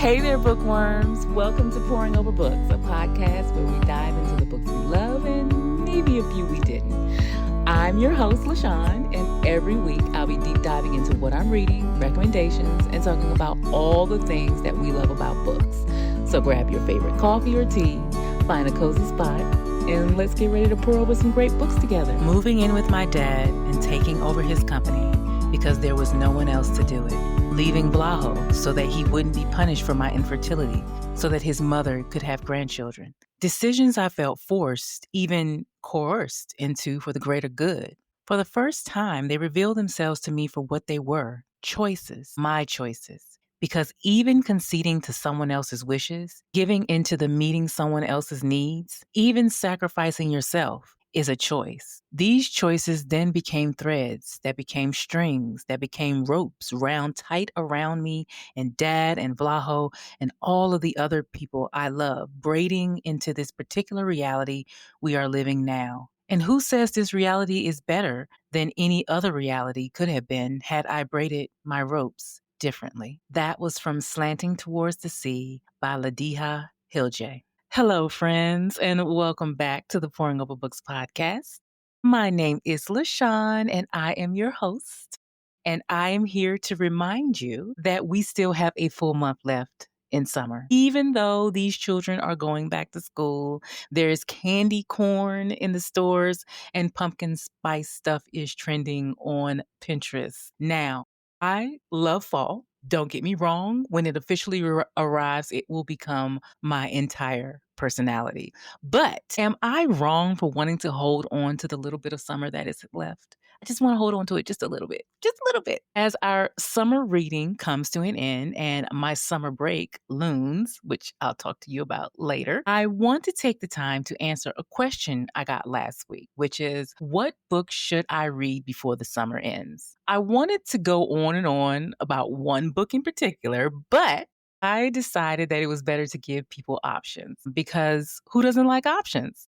Hey there, bookworms. Welcome to Pouring Over Books, a podcast where we dive into the books we love and maybe a few we didn't. I'm your host, LaShawn, and every week I'll be deep diving into what I'm reading, recommendations, and talking about all the things that we love about books. So grab your favorite coffee or tea, find a cozy spot, and let's get ready to pour over some great books together. Moving in with my dad and taking over his company because there was no one else to do it. Leaving Blaho so that he wouldn't be punished for my infertility, so that his mother could have grandchildren. Decisions I felt forced, even coerced into for the greater good. For the first time, they revealed themselves to me for what they were, choices, my choices. Because even conceding to someone else's wishes, giving into the meeting someone else's needs, even sacrificing yourself, is a choice. These choices then became threads, that became strings, that became ropes wound tight around me and Dad and Vlaho and all of the other people I love, braiding into this particular reality we are living now. And who says this reality is better than any other reality could have been had I braided my ropes differently? That was from Slanting Towards the Sea by Ladiha Hilje. Hello, friends, and welcome back to the Pouring Over Books podcast. My name is LaShawn, and I am your host. And I am here to remind you that we still have a full month left in summer. Even though these children are going back to school, there's candy corn in the stores, and pumpkin spice stuff is trending on Pinterest. Now, I love fall. Don't get me wrong, when it officially arrives, it will become my entire personality. But am I wrong for wanting to hold on to the little bit of summer that is left? I just want to hold on to it just a little bit, just a little bit. As our summer reading comes to an end and my summer break looms, which I'll talk to you about later, I want to take the time to answer a question I got last week, which is, what book should I read before the summer ends? I wanted to go on and on about one book in particular, but I decided that it was better to give people options because who doesn't like options?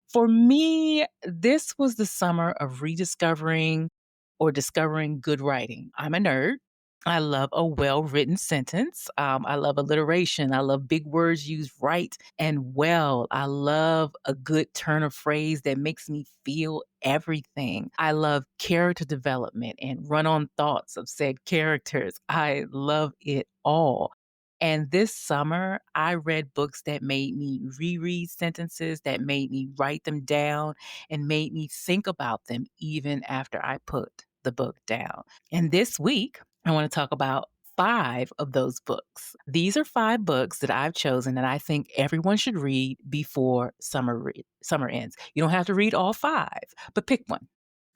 For me, this was the summer of rediscovering or discovering good writing. I'm a nerd. I love a well written sentence. I love alliteration. I love big words used right and well. I love a good turn of phrase that makes me feel everything. I love character development and run on thoughts of said characters. I love it all. And this summer, I read books that made me reread sentences, that made me write them down, and made me think about them even after I put the book down. And this week, I want to talk about 5 of those books. These are 5 books that I've chosen that I think everyone should read before summer ends. You don't have to read all 5, but pick one.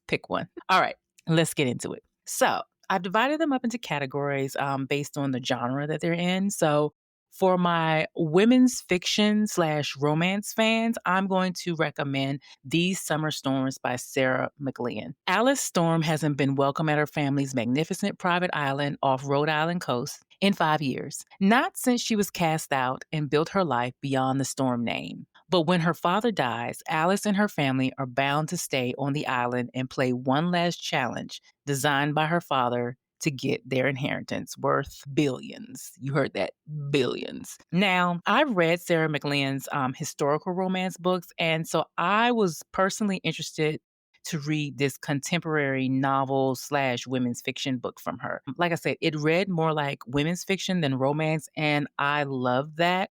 Pick one. All right, let's get into it. So I've divided them up into categories based on the genre that they're in. So for my women's fiction / romance fans, I'm going to recommend These Summer Storms by Sarah McLean. Alice Storm hasn't been welcome at her family's magnificent private island off Rhode Island coast in 5 years, not since she was cast out and built her life beyond the Storm name. But when her father dies, Alice and her family are bound to stay on the island and play one last challenge designed by her father to get their inheritance worth billions. You heard that, billions. Now, I've read Sarah McLean's historical romance books, and so I was personally interested to read this contemporary novel / women's fiction book from her. Like I said, it read more like women's fiction than romance, and I love that.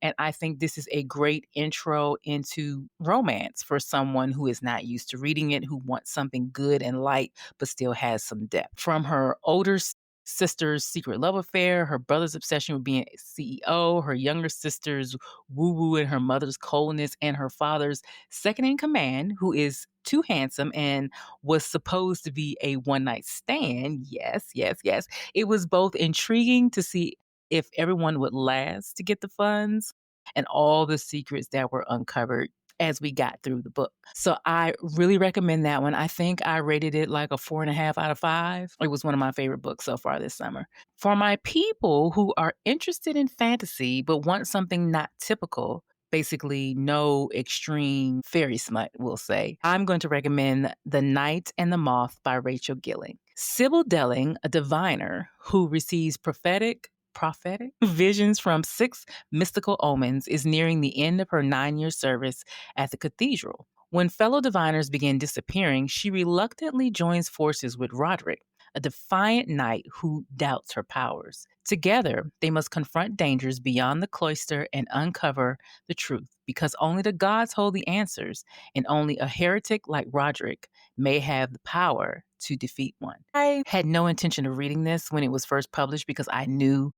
And I think this is a great intro into romance for someone who is not used to reading it, who wants something good and light, but still has some depth. From her older sister's secret love affair, her brother's obsession with being a CEO, her younger sister's woo-woo and her mother's coldness, and her father's second in command, who is too handsome and was supposed to be a one-night stand. Yes, yes, yes. It was both intriguing to see if everyone would last to get the funds and all the secrets that were uncovered as we got through the book. So I really recommend that one. I think I rated it like a 4.5 out of 5. It was one of my favorite books so far this summer. For my people who are interested in fantasy but want something not typical, basically no extreme fairy smut, we'll say, I'm going to recommend The Night and the Moth by Rachel Gilling. Sybil Delling, a diviner who receives prophetic prophetic visions from six mystical omens is nearing the end of her 9-year service at the cathedral. When fellow diviners begin disappearing, she reluctantly joins forces with Roderick, a defiant knight who doubts her powers. Together, they must confront dangers beyond the cloister and uncover the truth, because only the gods hold the answers, and only a heretic like Roderick may have the power to defeat one. I had no intention of reading this when it was first published because I knew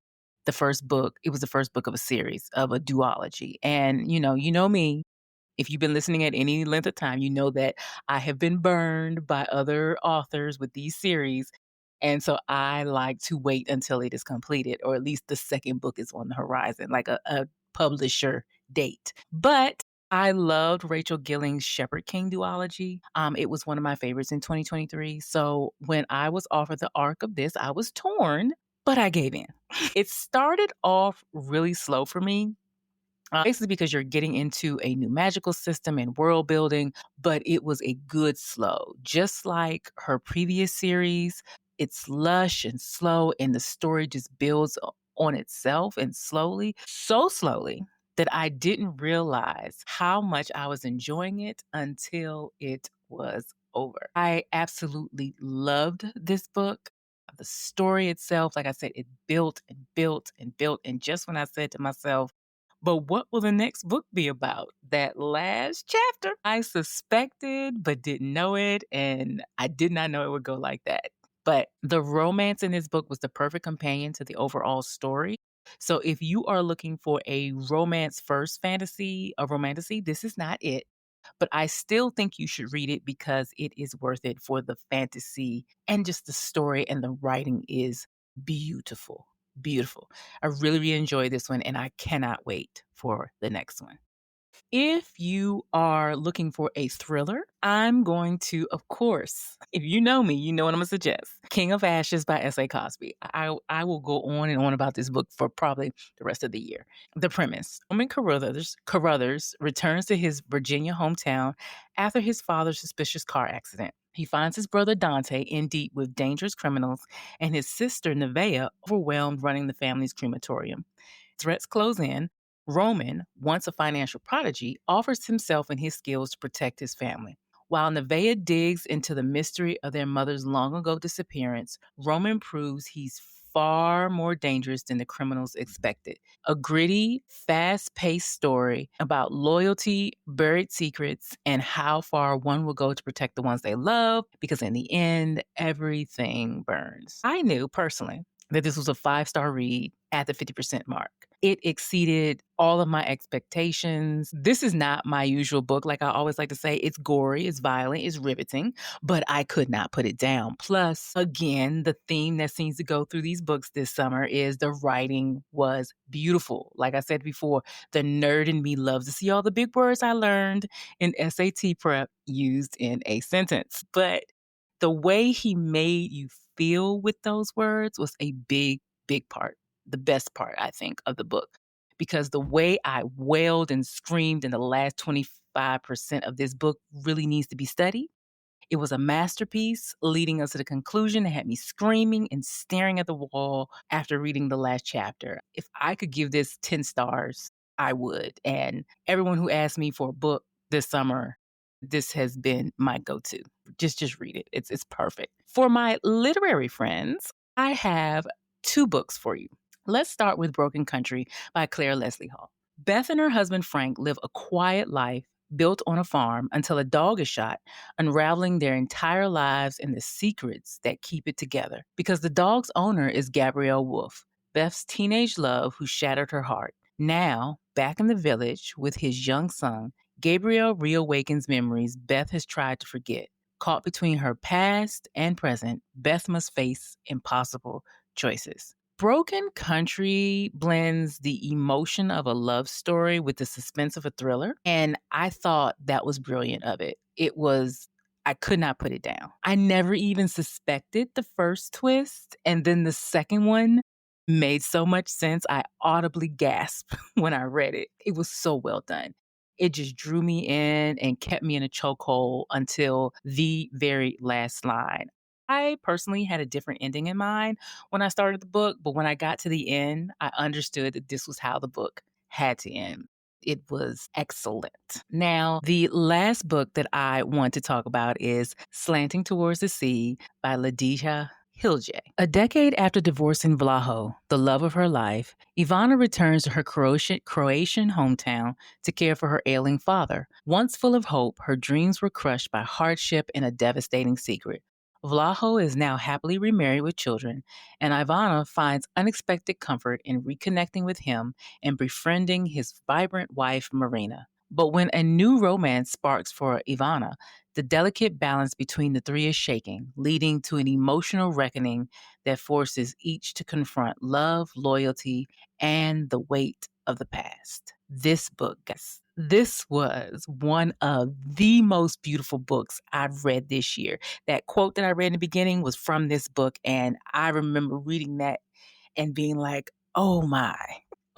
it was the first book of a series of a duology. And you know me, if you've been listening at any length of time, you know that I have been burned by other authors with these series. And so I like to wait until it is completed, or at least the second book is on the horizon, like a publisher date. But I loved Rachel Gilling's Shepherd King duology. It was one of my favorites in 2023. So when I was offered the arc of this, I was torn, but I gave in. It started off really slow for me, basically because you're getting into a new magical system and world building, but it was a good slow. Just like her previous series, it's lush and slow, and the story just builds on itself and slowly, so slowly that I didn't realize how much I was enjoying it until it was over. I absolutely loved this book. The story itself, like I said, it built and built and built. And just when I said to myself, but what will the next book be about? That last chapter, I suspected but didn't know it, and I did not know it would go like that. But the romance in this book was the perfect companion to the overall story. So if you are looking for a romance first fantasy, a romantasy, this is not it. But I still think you should read it because it is worth it for the fantasy, and just the story and the writing is beautiful. Beautiful. I really, really enjoyed this one, and I cannot wait for the next one. If you are looking for a thriller, I'm going to, of course, if you know me, you know what I'm going to suggest. King of Ashes by S.A. Cosby. I will go on and on about this book for probably the rest of the year. The premise: Norman Carruthers returns to his Virginia hometown after his father's suspicious car accident. He finds his brother Dante in deep with dangerous criminals and his sister Nevaeh overwhelmed running the family's crematorium. Threats close in. Roman, once a financial prodigy, offers himself and his skills to protect his family. While Nevaeh digs into the mystery of their mother's long ago disappearance, Roman proves he's far more dangerous than the criminals expected. A gritty, fast paced story about loyalty, buried secrets, and how far one will go to protect the ones they love, because in the end, everything burns. I knew personally that this was a 5-star read at the 50% mark. It exceeded all of my expectations. This is not my usual book. Like I always like to say, it's gory, it's violent, it's riveting, but I could not put it down. Plus, again, the theme that seems to go through these books this summer is the writing was beautiful. Like I said before, the nerd in me loves to see all the big words I learned in SAT prep used in a sentence. But the way he made you feel with those words was a big, big part, the best part, I think, of the book. Because the way I wailed and screamed in the last 25% of this book really needs to be studied. It was a masterpiece, leading us to the conclusion that had me screaming and staring at the wall after reading the last chapter. If I could give this 10 stars, I would. And everyone who asked me for a book this summer, this has been my go-to. Just read it. It's perfect. For my literary friends, I have 2 books for you. Let's start with Broken Country by Claire Leslie Hall. Beth and her husband Frank live a quiet life built on a farm until a dog is shot, unraveling their entire lives and the secrets that keep it together. Because the dog's owner is Gabrielle Wolfe, Beth's teenage love who shattered her heart. Now, back in the village with his young son, Gabriel reawakens memories Beth has tried to forget. Caught between her past and present, Beth must face impossible choices. Broken Country blends the emotion of a love story with the suspense of a thriller, and I thought that was brilliant of it. I could not put it down. I never even suspected the first twist, and then the second one made so much sense. I audibly gasped when I read it. It was so well done. It just drew me in and kept me in a chokehold until the very last line. I personally had a different ending in mind when I started the book, but when I got to the end, I understood that this was how the book had to end. It was excellent. Now, the last book that I want to talk about is Slanting Towards the Sea by Ladija Hilje. A decade after divorcing Vlaho, the love of her life, Ivana returns to her Croatian hometown to care for her ailing father. Once full of hope, her dreams were crushed by hardship and a devastating secret. Vlaho is now happily remarried with children, and Ivana finds unexpected comfort in reconnecting with him and befriending his vibrant wife, Marina. But when a new romance sparks for Ivana, the delicate balance between the three is shaking, leading to an emotional reckoning that forces each to confront love, loyalty, and the weight of the past. This book, guys, this was one of the most beautiful books I've read this year. That quote that I read in the beginning was from this book, and I remember reading that and being like, oh my,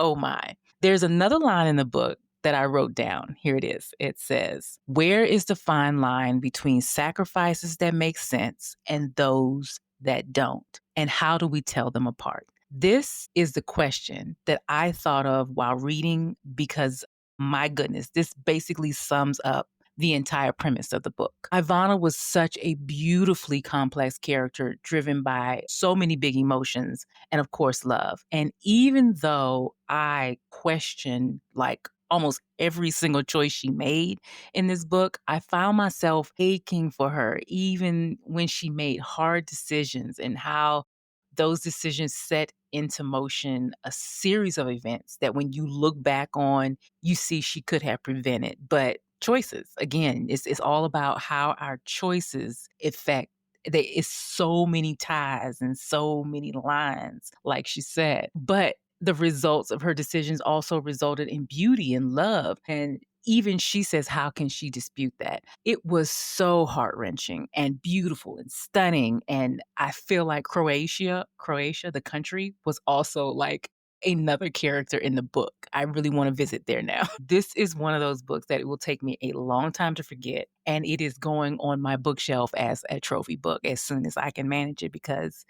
oh my. There's another line in the book that I wrote down. Here it is. It says, where is the fine line between sacrifices that make sense and those that don't? And how do we tell them apart? This is the question that I thought of while reading because, my goodness, this basically sums up the entire premise of the book. Ivana was such a beautifully complex character driven by so many big emotions and, of course, love. And even though I question like almost every single choice she made in this book, I found myself aching for her, even when she made hard decisions and how those decisions set into motion a series of events that when you look back on, you see she could have prevented. But choices, again, it's all about how our choices affect. It's so many ties and so many lines, like she said. But the results of her decisions also resulted in beauty and love. And even she says, how can she dispute that? It was so heart wrenching and beautiful and stunning. And I feel like Croatia, the country, was also like another character in the book. I really want to visit there now. This is one of those books that it will take me a long time to forget. And it is going on my bookshelf as a trophy book as soon as I can manage it because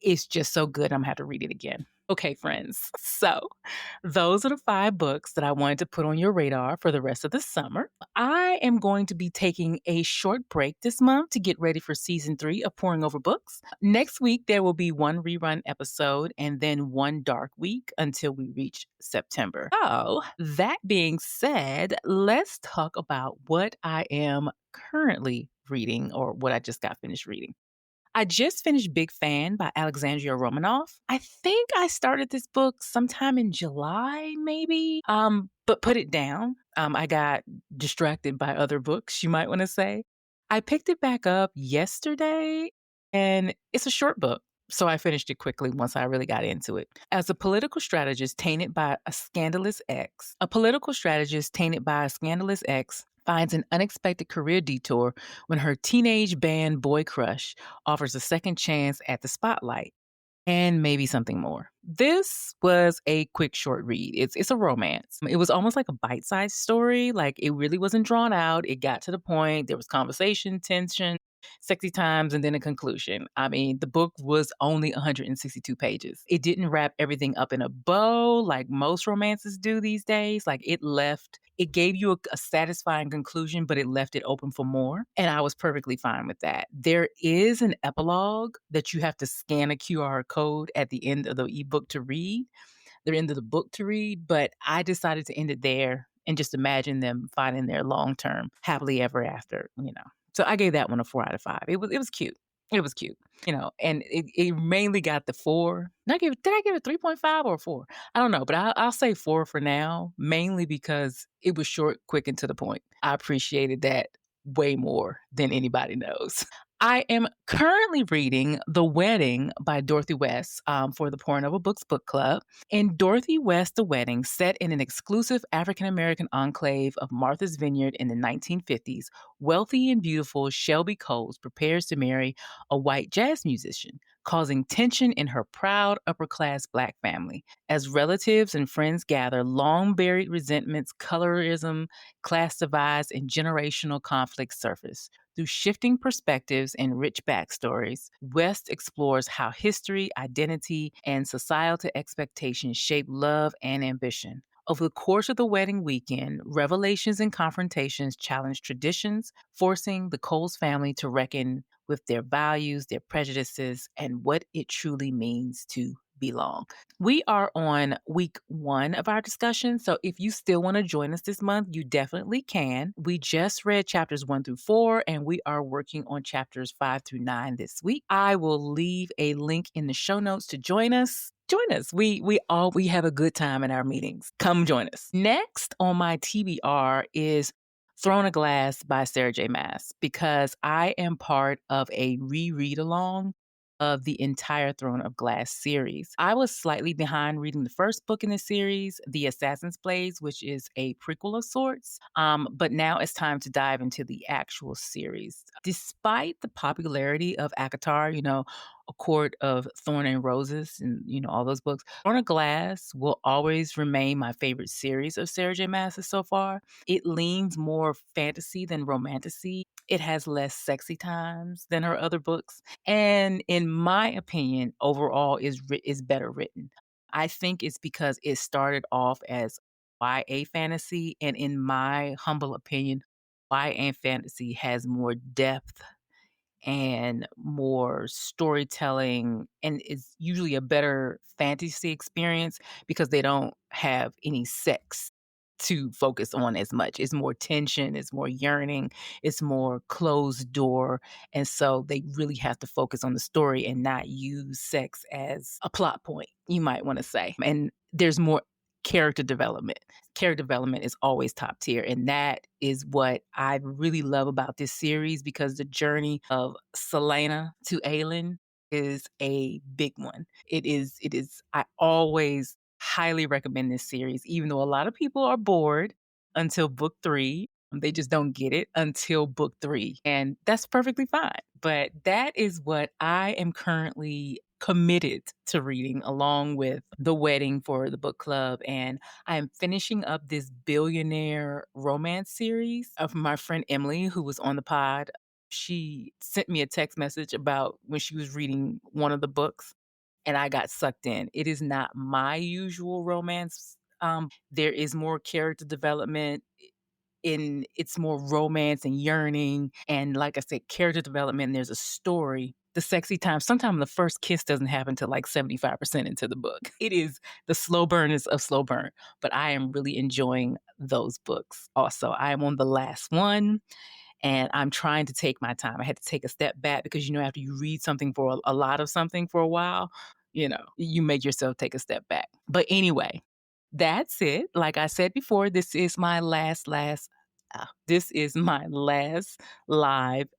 it's just so good. I'm gonna have to read it again. Okay, friends. So, those are the 5 books that I wanted to put on your radar for the rest of the summer. I am going to be taking a short break this month to get ready for season 3 of Pouring Over Books. Next week, there will be one rerun episode and then one dark week until we reach September. So, that being said, let's talk about what I am currently reading or what I just got finished reading. I just finished Big Fan by Alexandria Romanoff. I think I started this book sometime in July, maybe, but put it down. I got distracted by other books, you might want to say. I picked it back up yesterday, and it's a short book. So I finished it quickly once I really got into it. As a political strategist tainted by a scandalous ex, finds an unexpected career detour when her teenage band boy crush offers a second chance at the spotlight and maybe something more. This was a quick short read. It's a romance. It was almost like a bite-sized story. Like it really wasn't drawn out. It got to the point. There was conversation, tension, sexy times, and then a conclusion. I mean, the book was only 162 pages. It didn't wrap everything up in a bow like most romances do these days. Like it gave you a satisfying conclusion, but it left it open for more. And I was perfectly fine with that. There is an epilogue that you have to scan a QR code at the end of the ebook to read, the end of the book to read, but I decided to end it there and just imagine them finding their long term happily ever after. So I gave that one a 4 out of 5. It was cute. It was cute, and it mainly got the 4. Did I give it 3.5 or a 4? I don't know, but I'll say 4 for now, mainly because it was short, quick, and to the point. I appreciated that way more than anybody knows. I am currently reading The Wedding by Dorothy West for the Pouring Over Books Book Club. In Dorothy West, The Wedding, set in an exclusive African American enclave of Martha's Vineyard in the 1950s, wealthy and beautiful Shelby Coles prepares to marry a white jazz musician, causing tension in her proud upper-class Black family. As relatives and friends gather, long-buried resentments, colorism, class divides, and generational conflicts surface. Through shifting perspectives and rich backstories, West explores how history, identity, and societal expectations shape love and ambition. Over the course of the wedding weekend, revelations and confrontations challenge traditions, forcing the Coles family to reckon with their values, their prejudices, and what it truly means to belong. We are on week 1 of our discussion, so if you still want to join us this month, you definitely can. We just read chapters 1 through 4, and we are working on chapters 5 through 9 this week. I will leave a link in the show notes to join us. Join us. We have a good time in our meetings. Come join us. Next on my TBR is Throne of Glass by Sarah J. Maas, because I am part of a reread along of the entire Throne of Glass series. I was slightly behind reading the first book in the series, The Assassin's Blades, which is a prequel of sorts. But now it's time to dive into the actual series. Despite the popularity of ACOTAR, A Court of Thorn and Roses, and all those books, Throne of Glass will always remain my favorite series of Sarah J. Maas so far. It leans more fantasy than romantasy. It has less sexy times than her other books, and in my opinion, overall is better written. I think it's because it started off as YA fantasy, and in my humble opinion, YA fantasy has more depth and more storytelling, and it's usually a better fantasy experience because they don't have any sex to focus on as much. It's more tension, it's more yearning, it's more closed door. And so they really have to focus on the story and not use sex as a plot point, you might want to say. And there's more character development. Character development is always top tier. And that is what I really love about this series, because the journey of Selena to Aelin is a big one. I always highly recommend this series, even though a lot of people are bored until book 3. They just don't get it until book 3. And that's perfectly fine. But that is what I am currently committed to reading, along with The Wedding for the book club. And I am finishing up this billionaire romance series of my friend Emily, who was on the pod. She sent me a text message about when she was reading one of the books, and I got sucked in. It is not my usual romance. There is more character development. It's more romance and yearning, and like I said, character development. And there's a story. The sexy time. Sometimes the first kiss doesn't happen till like 75% into the book. It is the slow burners of slow burn. But I am really enjoying those books. Also, I am on the last one, and I'm trying to take my time. I had to take a step back because, after you read something for a lot of something for a while, you make yourself take a step back. But anyway, that's it. Like I said before, this is my last live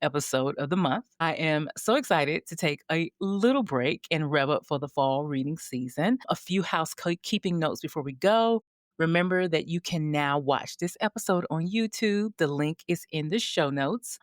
episode of the month. I am so excited to take a little break and rev up for the fall reading season. A few housekeeping notes before we go. Remember that you can now watch this episode on YouTube. The link is in the show notes.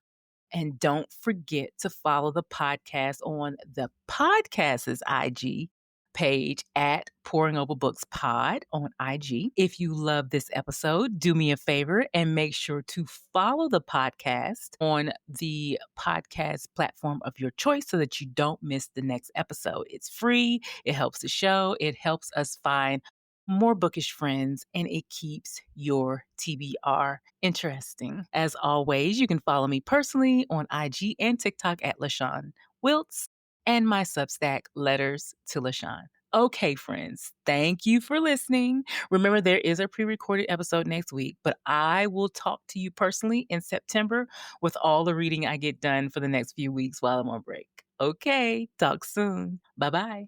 And don't forget to follow the podcast on the podcast's IG page at Pouring Over Books Pod on IG. If you love this episode, do me a favor and make sure to follow the podcast on the podcast platform of your choice so that you don't miss the next episode. It's free. It helps the show. It helps us find more bookish friends, and it keeps your TBR interesting. As always, you can follow me personally on IG and TikTok at LaShawn Wiltz, and my Substack, Letters to LaShawn. Okay, friends, thank you for listening. Remember, there is a pre-recorded episode next week, but I will talk to you personally in September with all the reading I get done for the next few weeks while I'm on break. Okay, talk soon. Bye-bye.